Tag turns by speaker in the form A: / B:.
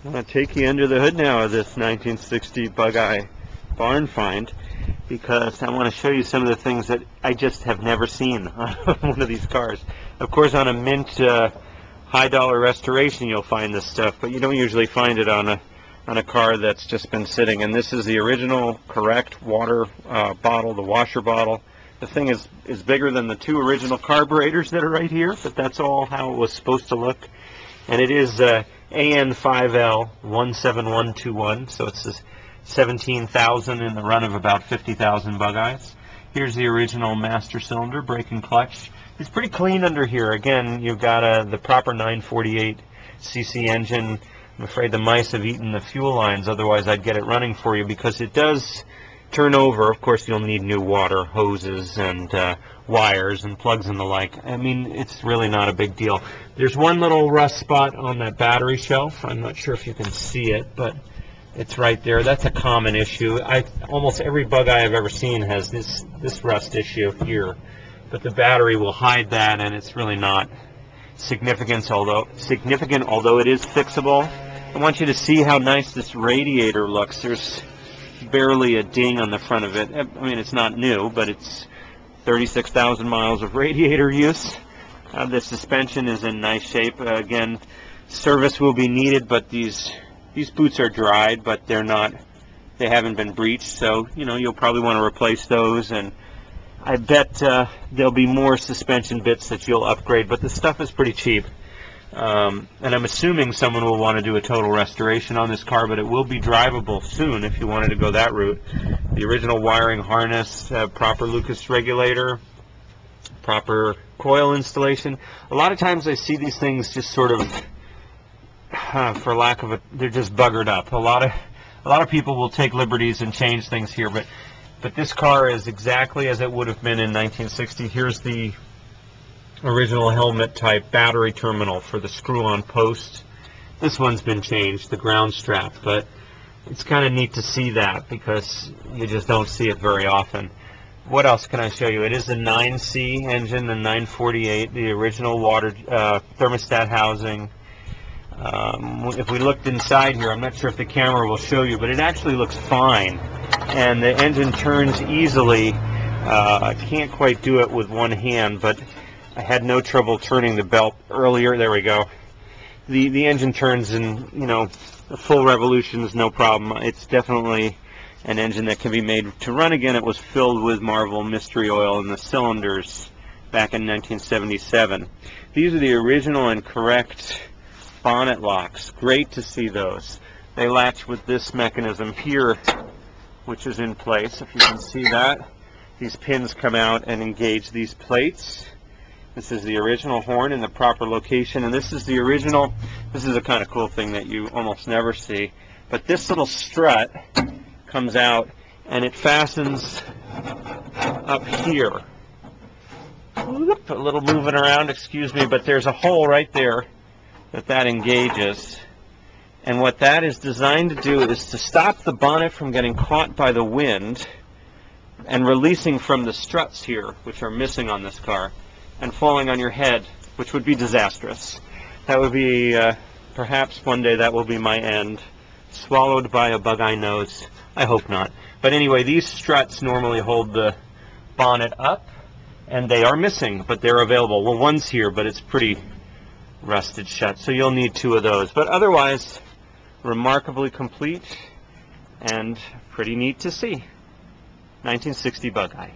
A: I'm going to take you under the hood now of this 1960 Bugeye barn find, because I want to show you some of the things that I just have never seen on one of these cars. Of course, on a mint high dollar restoration you'll find this stuff, but you don't usually find it on a car that's just been sitting. And this is the original correct water bottle, the washer bottle. The thing is bigger than the two original carburetors that are right here, but that's all how it was supposed to look. And it is AN5L 17121, so it's 17,000 in the run of about 50,000 Bugeyes. Here's the original master cylinder, brake and clutch. It's pretty clean under here. Again, you've got the proper 948cc engine. I'm afraid the mice have eaten the fuel lines, otherwise I'd get it running for you, because it does turn over. Of course, you'll need new water hoses and wires and plugs and the like. I mean, it's really not a big deal. There's one little rust spot on that battery shelf. I'm not sure if you can see it, but it's right there. That's a common issue. Almost every Bugeye I've ever seen has this rust issue here, but the battery will hide that, and it's really not significant, although it is fixable. I want you to see how nice this radiator looks. There's barely a ding on the front of it. I mean, it's not new, but it's 36,000 miles of radiator use. The suspension is in nice shape. Again, service will be needed, but these boots are dried, but they haven't been breached, so you'll probably want to replace those. And I bet there'll be more suspension bits that you'll upgrade, but the stuff is pretty cheap. And I'm assuming someone will want to do a total restoration on this car, but it will be drivable soon if you wanted to go that route. The original wiring harness, proper Lucas regulator, proper coil installation. A lot of times I see these things just sort of, for lack of they're just buggered up. A lot of people will take liberties and change things here, but this car is exactly as it would have been in 1960. Here's the original helmet type battery terminal for the screw-on post. This one's been changed, the ground strap, but it's kind of neat to see that because you just don't see it very often. What else can I show you? It is a 9C engine, the 948, the original water thermostat housing. If we looked inside here, I'm not sure if the camera will show you, but it actually looks fine, and the engine turns easily. I can't quite do it with one hand, but I had no trouble turning the belt earlier. There we go. The engine turns in, a full revolutions, no problem. It's definitely an engine that can be made to run again. It was filled with Marvel mystery oil in the cylinders back in 1977. These are the original and correct bonnet locks. Great to see those. They latch with this mechanism here, which is in place. If you can see that, these pins come out and engage these plates. This is the original horn in the proper location, and this is the original. This is a kind of cool thing that you almost never see, but this little strut comes out and it fastens up here. Whoop, a little moving around, excuse me, but there's a hole right there that engages, and what that is designed to do is to stop the bonnet from getting caught by the wind and releasing from the struts here, which are missing on this car, and falling on your head, which would be disastrous. That would be, perhaps one day that will be my end, swallowed by a Bugeye nose. I hope not. But anyway, these struts normally hold the bonnet up, and they are missing, but they're available. Well, one's here, but it's pretty rusted shut, so you'll need two of those. But otherwise, remarkably complete and pretty neat to see. 1960 Bugeye.